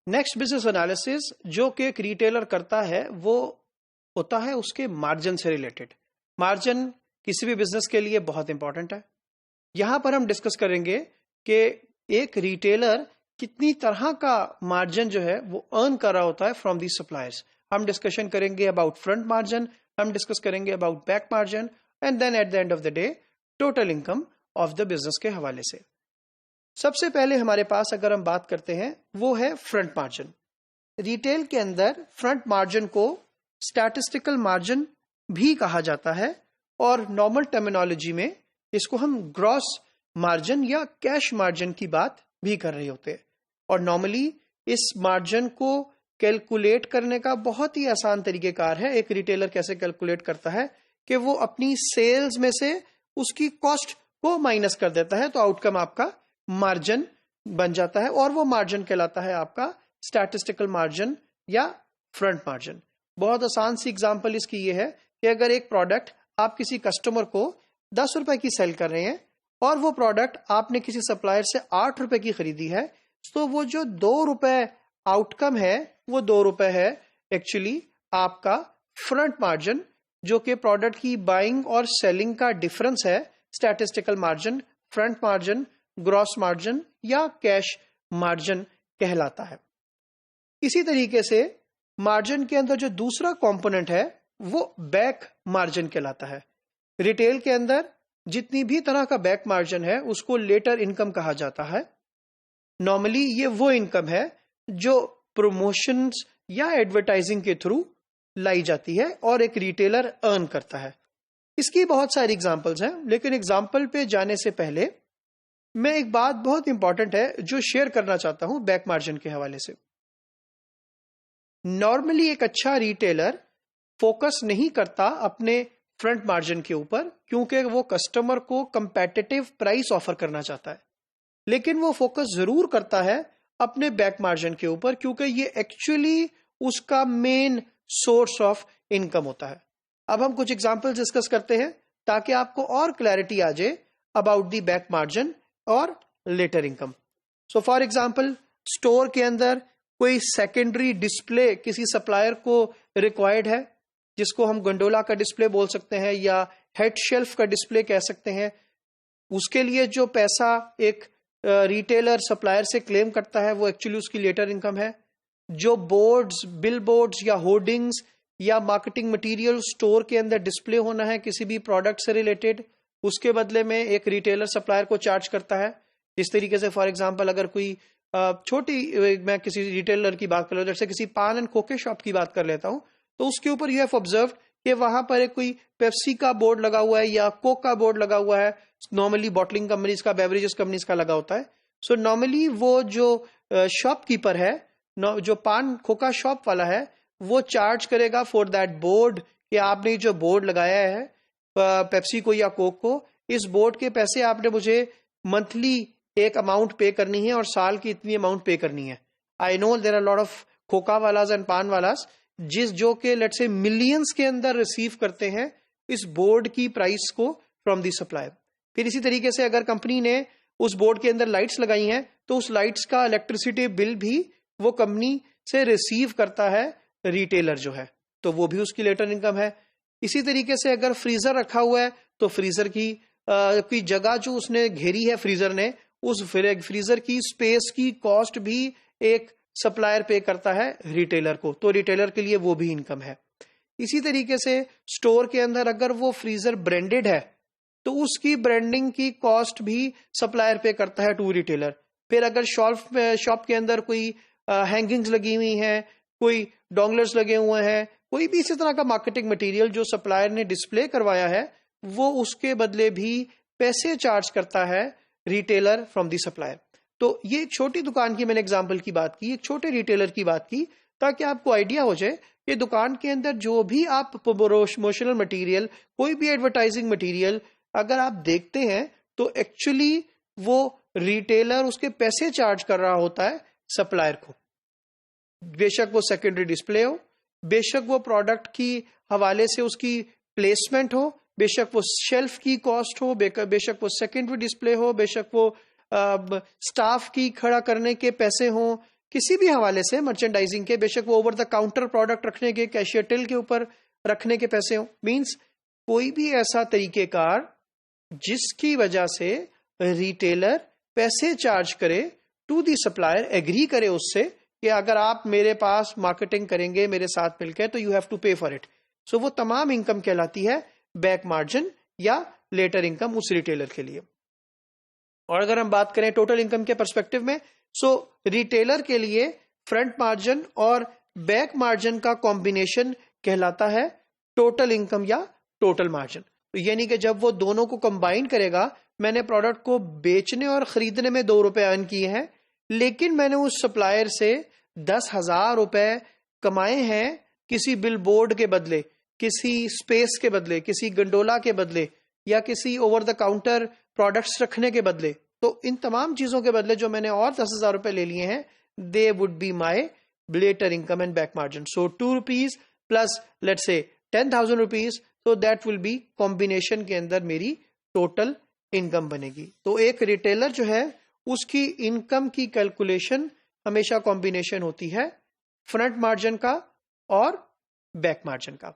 Next business analysis जो कि एक रिटेलर करता है वो होता है उसके मार्जिन से रिलेटेड। मार्जिन किसी भी बिजनेस के लिए बहुत इंपॉर्टेंट है। यहां पर हम डिस्कस करेंगे कि एक रिटेलर कितनी तरह का मार्जिन जो है वो अर्न कर रहा होता है फ्रॉम दी सप्लायर्स। हम डिस्कशन करेंगे अबाउट फ्रंट मार्जिन, हम डिस्कस करेंगे about back margin and then at the end of the day total income of the business के हवाले से। सबसे पहले हमारे पास अगर हम बात करते हैं वो है फ्रंट मार्जिन। रिटेल के अंदर फ्रंट मार्जिन को स्टैटिस्टिकल मार्जिन भी कहा जाता है और नॉर्मल टर्मिनोलॉजी में इसको हम ग्रॉस मार्जिन या कैश मार्जिन की बात भी कर रहे होते हैं। और नॉर्मली इस मार्जिन को कैलकुलेट करने का बहुत ही आसान तरीकेकार है। एक रिटेलर कैसे कैलकुलेट करता है कि वो अपनी सेल्स में से उसकी कॉस्ट को माइनस कर देता है, तो आउटकम आपका मार्जिन बन जाता है और वो मार्जिन कहलाता है आपका स्टैटिस्टिकल मार्जिन या फ्रंट मार्जिन। बहुत आसान सी एग्जांपल इसकी ये है कि अगर एक प्रोडक्ट आप किसी कस्टमर को 10 रुपए की सेल कर रहे हैं और वो प्रोडक्ट आपने किसी सप्लायर से 8 रुपए की खरीदी है, तो वो जो 2 रुपए आउटकम है वो 2 रुपए है एक्चुअली आपका फ्रंट मार्जिन, जो कि प्रोडक्ट की बाइंग और सेलिंग का डिफरेंस है। Statistical margin, front margin, gross margin या कैश मार्जिन कहलाता है। इसी तरीके से मार्जिन के अंदर जो दूसरा कंपोनेंट है वो बैक मार्जिन कहलाता है। रिटेल के अंदर जितनी भी तरह का बैक मार्जिन है उसको लेटर इनकम कहा जाता है। नॉर्मली ये वो इनकम है जो प्रमोशंस या एडवर्टाइजिंग के थ्रू लाई जाती है और एक रिटेलर अर्न करता है। इसकी बहुत सारी एग्जांपल्स हैं, लेकिन एग्जांपल पे जाने से पहले मैं एक बात बहुत इंपॉर्टेंट है जो शेयर करना चाहता हूं बैक मार्जिन के हवाले से। नॉर्मली एक अच्छा रिटेलर फोकस नहीं करता अपने फ्रंट मार्जिन के ऊपर, क्योंकि वो कस्टमर को कंपेटिटिव प्राइस ऑफर करना चाहता है, लेकिन वो फोकस जरूर करता है अपने बैक मार्जिन के ऊपर, क्योंकि ये एक्चुअली उसका मेन सोर्स ऑफ इनकम होता है। अब हम कुछ एग्जांपल डिस्कस करते हैं ताकि आपको और क्लैरिटी आ जाए अबाउट दी बैक मार्जिन और letter income. So for example, store के अंदर कोई सेकेंडरी डिस्प्ले किसी सप्लायर को रिक्वायर्ड है, जिसको हम गंडोला का डिस्प्ले बोल सकते हैं या हेड शेल्फ का डिस्प्ले कह सकते हैं। उसके लिए जो पैसा एक रिटेलर सप्लायर से क्लेम करता है वो एक्चुअली उसकी लेटर इनकम है। जो बोर्ड्स, बिल बोर्ड्स या होर्डिंग्स या मार्केटिंग मटेरियल स्टोर के अंदर डिस्प्ले होना है किसी भी प्रोडक्ट से रिलेटेड, उसके बदले में एक रिटेलर सप्लायर को चार्ज करता है। इस तरीके से फॉर एग्जांपल अगर कोई छोटी, मैं किसी रिटेलर की बात कर रहा हूँ, जैसे किसी पान एंड कोके शॉप की बात कर लेता हूँ, तो उसके ऊपर यू हैव ऑब्जर्व्ड कि वहां पर एक कोई पेप्सी का बोर्ड लगा हुआ है या कोक का बोर्ड लगा हुआ है। नॉर्मली बॉटलिंग कंपनीज का, बेवरेजेस कंपनीज का लगा होता है। सो नॉर्मली वो जो शॉपकीपर है, जो पान खोका शॉप वाला है, वो चार्ज करेगा फॉर दैट बोर्ड कि आपने जो बोर्ड लगाया है पेप्सी को या कोक को, इस बोर्ड के पैसे आपने मुझे मंथली एक अमाउंट पे करनी है और साल की इतनी अमाउंट पे करनी है। I know there are lot of khoka wallahs and paan wallahs जो के लेट्स से मिलियंस के अंदर रिसीव करते हैं इस बोर्ड की प्राइस को फ्रॉम दी सप्लायर। फिर इसी तरीके से अगर कंपनी ने उस बोर्ड के अंदर लाइट्स लगाई हैं तो उस लाइट्स का इलेक्ट्रिसिटी बिल भी वो कंपनी से रिसीव करता है रिटेलर जो है, तो वो भी उसकी लेटर इनकम है। इसी तरीके से अगर फ्रीजर रखा हुआ है तो फ्रीजर की जगह जो उसने घेरी है फ्रीजर ने, उस फ्रीजर की स्पेस की कॉस्ट भी एक सप्लायर पे करता है रिटेलर को, तो रिटेलर के लिए वो भी इनकम है। इसी तरीके से स्टोर के अंदर अगर वो फ्रीजर ब्रांडेड है तो उसकी ब्रांडिंग की कॉस्ट भी सप्लायर पे करता है टू रिटेलर। फिर अगर शॉप के अंदर कोई हैंगिंग्स लगी हुई हैं, कोई डोंगलर्स लगे हुए हैं, कोई भी इसी तरह का मार्केटिंग मटेरियल जो सप्लायर ने डिस्प्ले करवाया है, वो उसके बदले भी पैसे चार्ज करता है रिटेलर फ्रॉम दी सप्लायर। तो ये एक छोटी दुकान की मैंने एग्जांपल की बात की, एक छोटे रिटेलर की बात की, ताकि आपको आइडिया हो जाए कि दुकान के अंदर जो भी आप प्रमोशनल मटेरियल, कोई भी एडवर्टाइजिंग मटेरियल अगर आप देखते हैं तो एक्चुअली वो रिटेलर उसके पैसे चार्ज कर रहा होता है सप्लायर को। बेशक वो सेकेंडरी डिस्प्ले हो, बेशक वो प्रोडक्ट की हवाले से उसकी प्लेसमेंट हो, बेशक वो शेल्फ की कॉस्ट हो, बेशक वो सेकेंडरी डिस्प्ले हो, बेशक वो स्टाफ की खड़ा करने के पैसे हों, किसी भी हवाले से मर्चेंडाइजिंग के, बेशक वो ओवर द काउंटर प्रोडक्ट रखने के, कैशियर टिल के ऊपर रखने के पैसे हो, मींस कोई भी ऐसा तरीकेकार जिसकी वजह से रिटेलर पैसे चार्ज करे टू दी सप्लायर, एग्री करे उससे कि अगर आप मेरे पास मार्केटिंग करेंगे मेरे साथ मिलकर तो यू हैव टू पे फॉर इट। सो वो तमाम इनकम कहलाती है बैक मार्जिन या लेटर इनकम उस रिटेलर के लिए। और अगर हम बात करें टोटल इनकम के पर्सपेक्टिव में, सो रिटेलर के लिए फ्रंट मार्जिन और बैक मार्जिन का कॉम्बिनेशन कहलाता है टोटल इनकम या टोटल मार्जिन। तो यानी कि जब वो दोनों को कंबाइन करेगा, मैंने प्रोडक्ट को बेचने और खरीदने में 2 रुपए अर्न किए हैं, लेकिन मैंने उस सप्लायर से 10,000 रुपए कमाए हैं किसी बिल बोर्ड के बदले, किसी स्पेस के बदले, किसी गंडोला के बदले या किसी ओवर द काउंटर प्रोडक्ट्स रखने के बदले। तो इन तमाम चीजों के बदले जो मैंने और 10,000 रुपए ले लिए हैं, they would be my letter income and back margin. So 2 rupees plus let's say 10,000 rupees, तो दैट विल बी कॉम्बिनेशन के अंदर मेरी टोटल इनकम बनेगी। तो एक रिटेलर जो है उसकी इनकम की कैलकुलेशन हमेशा कॉम्बिनेशन होती है फ्रंट मार्जिन का और बैक मार्जिन का।